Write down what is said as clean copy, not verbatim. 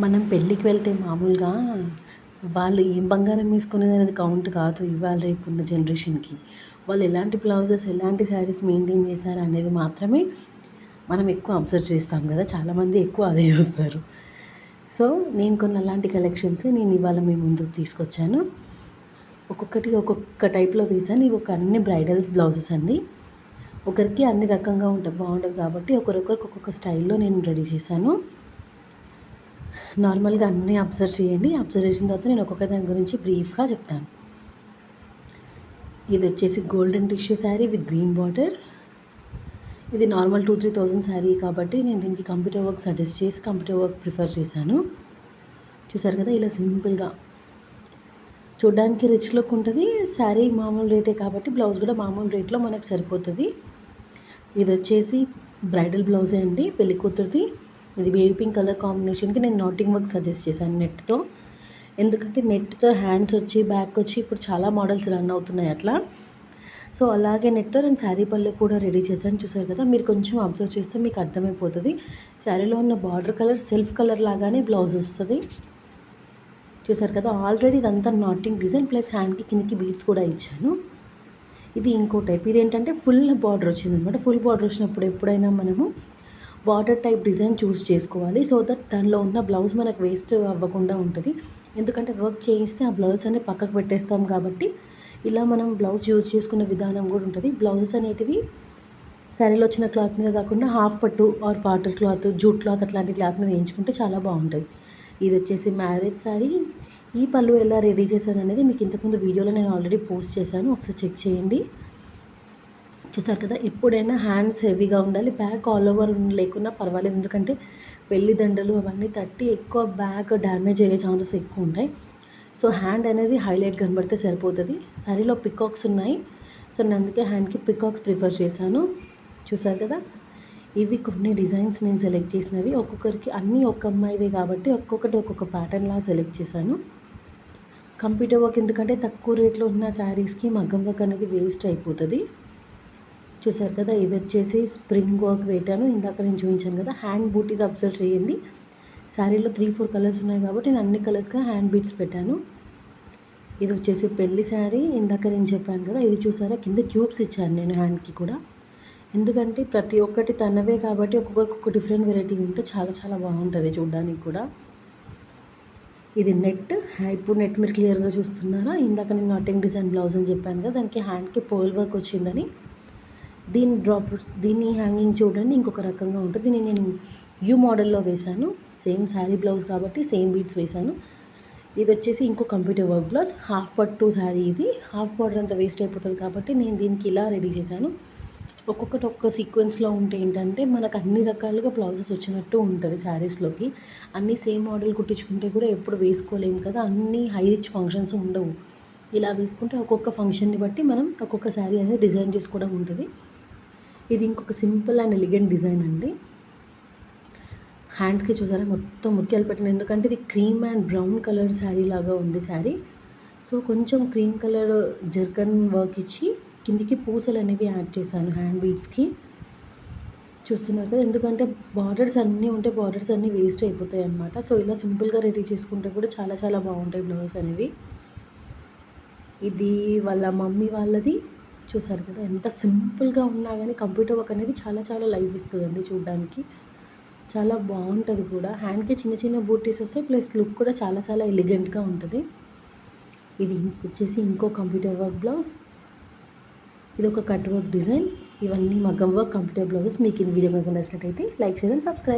మనం పెళ్ళికి వెళ్తే మామూలుగా వాళ్ళు ఏం బంగారం వేసుకునేది అనేది కౌంట్ కాదు. ఇవాళ రేపు ఉన్న జనరేషన్కి వాళ్ళు ఎలాంటి బ్లౌజెస్ ఎలాంటి శారీస్ మెయింటైన్ చేశారు అనేది మాత్రమే మనం ఎక్కువ అబ్జర్వ్ చేస్తాం కదా. చాలామంది ఎక్కువ అదే చూస్తారు. సో నేను కొన్ని అలాంటి కలెక్షన్స్ నేను ఇవాళ మీ ముందుకు తీసుకొచ్చాను. ఒక్కొక్కటి ఒక్కొక్క టైప్లో వేసాను. ఇవి అన్ని బ్రైడల్ బ్లౌజెస్ అండి. ఒకరికి అన్ని రకంగా బాగుంటుంది కాబట్టి ఒకరొకరికి ఒక్కొక్క స్టైల్లో నేను రెడీ చేశాను. నార్మల్గా అన్నీ అబ్జర్వ్ చేయండి. అబ్జర్వ్ చేసిన తర్వాత నేను ఒక్కొక్క దాని గురించి బ్రీఫ్గా చెప్తాను. ఇది వచ్చేసి golden tissue sari with green border. ఇది నార్మల్ 2-3 thousand శారీ కాబట్టి నేను దీనికి కంప్యూటర్ వర్క్ సజెస్ట్ చేసి కంప్యూటర్ వర్క్ ప్రిఫర్ చేశాను. చూసారు కదా, ఇలా సింపుల్గా చూడడానికి రిచ్ లుక్ ఉంటుంది. శారీ మామూలు రేటే కాబట్టి బ్లౌజ్ కూడా మామూలు రేట్లో మనకు సరిపోతుంది. ఇది వచ్చేసి బ్రైడల్ బ్లౌజే అండి, పెళ్లి కూతురుది. ఇది బేబీ పింక్ కలర్ కాంబినేషన్కి నేను నాటింగ్ వర్క్ సజెస్ట్ చేశాను నెట్తో. ఎందుకంటే నెట్తో హ్యాండ్స్ వచ్చి బ్యాక్ వచ్చి ఇప్పుడు చాలా మోడల్స్ రన్ అవుతున్నాయి అట్లా. సో అలాగే నెట్తో నేను శారీ పళ్ళు కూడా రెడీ చేశాను. చూసారు కదా, మీరు కొంచెం అబ్జర్వ్ చేస్తే మీకు అర్థమైపోతుంది. శారీలో ఉన్న బార్డర్ కలర్ సెల్ఫ్ కలర్ లాగానే బ్లౌజ్ వస్తుంది. చూసారు కదా, ఆల్రెడీ ఇదంతా నాటింగ్ డిజైన్ ప్లస్ హ్యాండ్కి కిందకి బీడ్స్ కూడా ఇచ్చాను. ఇది ఇంకో టైప్. ఇది ఏంటంటే ఫుల్ బార్డర్ వచ్చిందనమాట. ఫుల్ బార్డర్ వచ్చినప్పుడు ఎప్పుడైనా మనము బార్డర్ టైప్ డిజైన్ చూస్ చేసుకోవాలి. సో దట్ దానిలో ఉన్న బ్లౌజ్ మనకు వేస్ట్ అవ్వకుండా ఉంటుంది. ఎందుకంటే వర్క్ చేయిస్తే ఆ బ్లౌజ్ అనేది పక్కకు పెట్టేస్తాం కాబట్టి ఇలా మనం బ్లౌజ్ యూజ్ చేసుకునే విధానం కూడా ఉంటుంది. బ్లౌజెస్ అనేటివి శారీలో వచ్చిన క్లాత్ మీద కాకుండా హాఫ్ పట్టు or potter cloth, jute cloth అట్లాంటి క్లాత్ మీద వేయించుకుంటే చాలా బాగుంటుంది. ఇది వచ్చేసి మ్యారేజ్ శారీ. ఈ పళ్ళు ఎలా రెడీ చేశాను అనేది మీకు ఇంతకుముందు వీడియోలో నేను ఆల్రెడీ పోస్ట్ చేశాను, ఒకసారి చెక్ చేయండి. చూసారు కదా, ఎప్పుడైనా హ్యాండ్స్ హెవీగా ఉండాలి. బ్యాక్ ఆల్ ఓవర్ లేకున్నా పర్వాలేదు, ఎందుకంటే పెళ్లి దండలు అవన్నీ తట్టి ఎక్కువ బ్యాక్ డ్యామేజ్ అయ్యే ఛాన్సెస్ ఎక్కువ ఉంటాయి. సో హ్యాండ్ అనేది హైలైట్ కనబడితే సరిపోతుంది. శారీలో పికాక్స్ ఉన్నాయి, సో నేను అందుకే హ్యాండ్కి పికాక్స్ ప్రిఫర్ చేశాను. చూసారు కదా, ఇవి కొన్ని డిజైన్స్ నేను సెలెక్ట్ చేసినవి. ఒక్కొక్కరికి అన్నీ ఒక అమ్మాయివే కాబట్టి ఒక్కొక్కటి ఒక్కొక్క ప్యాటర్న్లా సెలెక్ట్ చేశాను. కంప్యూటర్ వర్క్ ఎందుకంటే తక్కువ రేట్లో ఉన్న శారీస్కి మగ్గం వర్క్ అనేది వేస్ట్ అయిపోతుంది. చూసారు కదా, ఇది వచ్చేసి స్ప్రింగ్ వర్క్ పెట్టాను. ఇందాక నేను చూపించాను కదా, హ్యాండ్ బూటీస్ అబ్జర్వ్ చేయండి. శారీలో 3-4 కలర్స్ ఉన్నాయి కాబట్టి నేను అన్ని కలర్స్గా హ్యాండ్ బీట్స్ పెట్టాను. ఇది వచ్చేసి పెళ్లి శారీ. ఇందాక నేను చెప్పాను కదా, ఇది చూసారా కింద ట్యూబ్స్ ఇచ్చాను నేను హ్యాండ్కి కూడా. ఎందుకంటే ప్రతి ఒక్కటి తనవే కాబట్టి ఒక్కొక్కరికి ఒక డిఫరెంట్ వెరైటీ ఉంటే చాలా చాలా బాగుంటుంది చూడడానికి కూడా. ఇది నెట్. ఇప్పుడు నెట్ మీరు క్లియర్గా చూస్తున్నారా. ఇందాక నేను నాటింగ్ డిజైన్ బ్లౌజ్ అని చెప్పాను కదా, దానికి హ్యాండ్కి పోల్ వర్క్ వచ్చిందని. దీన్ని హ్యాంగింగ్ చూడండి ఇంకొక రకంగా ఉంటుంది. దీన్ని నేను యూ మోడల్లో వేశాను. సేమ్ శారీ బ్లౌజ్ కాబట్టి సేమ్ బీడ్స్ వేశాను. ఇది వచ్చేసి ఇంకో కంప్యూటర్ వర్క్ బ్లౌజ్. హాఫ్ పట్టు శారీ. ఇది హాఫ్ బార్డర్ అంతా వేస్ట్ అయిపోతుంది కాబట్టి నేను దీనికి ఇలా రెడీ చేశాను. ఒక్కొక్కటి ఒక్క సీక్వెన్స్లో ఉంటే ఏంటంటే మనకు అన్ని రకాలుగా బ్లౌజెస్ వచ్చినట్టు ఉంటుంది. శారీస్లోకి అన్నీ సేమ్ మోడల్ కుట్టించుకుంటే కూడా ఎప్పుడు వేసుకోలేము కదా, అన్నీ హై రిచ్ ఫంక్షన్స్ ఉండవు. ఇలా వేసుకుంటే ఒక్కొక్క ఫంక్షన్ని బట్టి మనం ఒక్కొక్క శారీ అనేది డిజైన్ చేసుకోవడం ఉంటుంది. ఇది ఇంకొక సింపుల్ అండ్ ఎలిగెంట్ డిజైన్ అండి. హ్యాండ్స్కి చూసారా మొత్తం ముత్యాలు పెట్టిన, ఎందుకంటే ఇది cream and brown colour sari లాగా ఉంది శారీ. సో కొంచెం క్రీమ్ కలర్ జర్కన్ వర్క్ ఇచ్చి కిందికి పూసలు అనేవి యాడ్ చేశాను హ్యాండ్ బీడ్స్కి. చూస్తున్నారు కదా, ఎందుకంటే బార్డర్స్ అన్నీ ఉంటే బార్డర్స్ అన్నీ వేస్ట్ అయిపోతాయి అన్నమాట. సో ఇలా సింపుల్గా రెడీ చేసుకుంటే కూడా చాలా చాలా బాగుంటాయి బ్లౌజ్ అనేవి. ఇది వాళ్ళ మమ్మీ వాళ్ళది. చూసారు కదా, ఎంత సింపుల్గా ఉన్నా కానీ కంప్యూటర్ వర్క్ అనేది చాలా చాలా లైఫ్ ఇస్తుందండి చూడడానికి. చాలా బాగుంటుంది కూడా. హ్యాండ్కి చిన్న చిన్న బూటీస్ వస్తాయి, ప్లస్ లుక్ కూడా చాలా చాలా ఎలిగెంట్గా ఉంటుంది. ఇది వచ్చేసి ఇంకో కంప్యూటర్ వర్క్ బ్లౌజ్. ఇది ఒక కట్ వర్క్ డిజైన్. ఇవన్నీ మగ్గం వర్క్ కంప్యూటర్ బ్లౌజెస్. మీకు ఈ వీడియో కనుక నచ్చినట్టయితే లైక్, షేర్ అండ్ సబ్స్క్రైబ్.